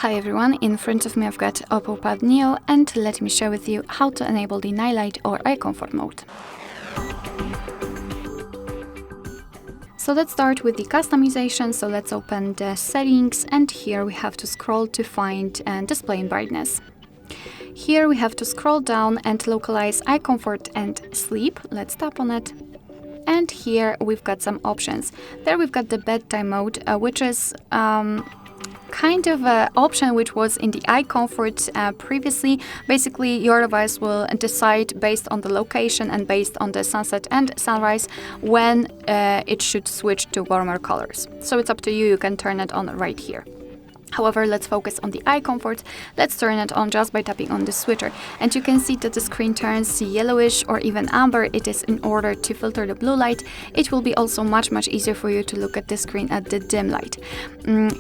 Hi everyone, in front of me I've got OPPO Pad Neo, and let me share with you how to enable the night light or eye comfort mode. So let's start with the customization. So let's open the settings, and here we have to scroll to find display and brightness. Here we have to scroll down and localize eye comfort and sleep. Let's tap on it. And here we've got some options. There we've got the bedtime mode, which is kind of an option which was in the eye comfort previously. Basically, your device will decide based on the location and based on the sunset and sunrise when it should switch to warmer colors. So it's up to you, you can turn it on right here. However, let's focus on the eye comfort. Let's turn it on just by tapping on the switcher. And you can see that the screen turns yellowish or even amber. It is in order to filter the blue light. It will be also much easier for you to look at the screen at the dim light.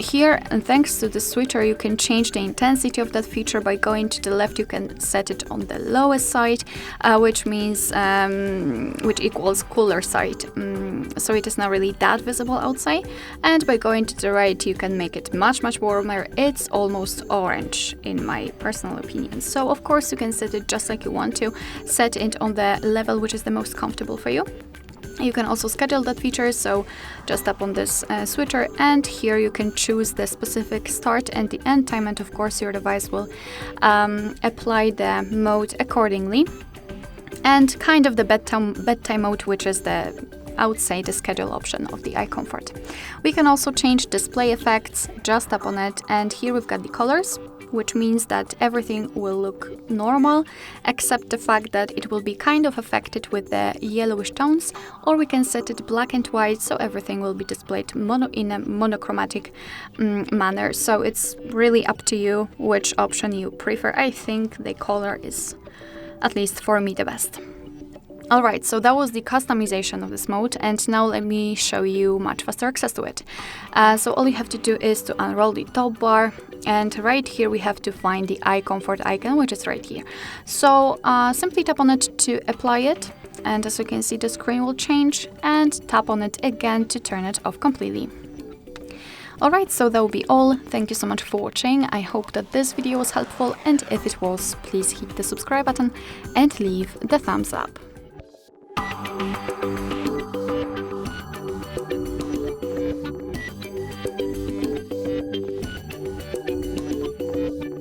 Here, and thanks to the switcher, you can change the intensity of that feature. By going to the left, you can set it on the lowest side, which equals cooler side. So it is not really that visible outside. And by going to the right, you can make it much warmer. It's almost orange in my personal opinion. So of course you can set it just like you want to. Set it on the level which is the most comfortable for you. You can also schedule that feature, so just tap on this switcher, and here you can choose the specific start and the end time, and of course your device will apply the mode accordingly. And kind of the bedtime mode, which is I would say the schedule option of the eye comfort. We can also change display effects, just tap on it, and here we've got the colors, which means that everything will look normal, except the fact that it will be kind of affected with the yellowish tones, or we can set it black and white, so everything will be displayed in a monochromatic manner. So it's really up to you which option you prefer. I think the color is, at least for me, the best. Alright, so that was the customization of this mode, and now let me show you much faster access to it. So all you have to do is to unroll the top bar, and right here we have to find the eye comfort icon, which is right here. So simply tap on it to apply it, and as you can see the screen will change, and tap on it again to turn it off completely. Alright, so that will be all. Thank you so much for watching. I hope that this video was helpful, and if it was, please hit the subscribe button and leave the thumbs up.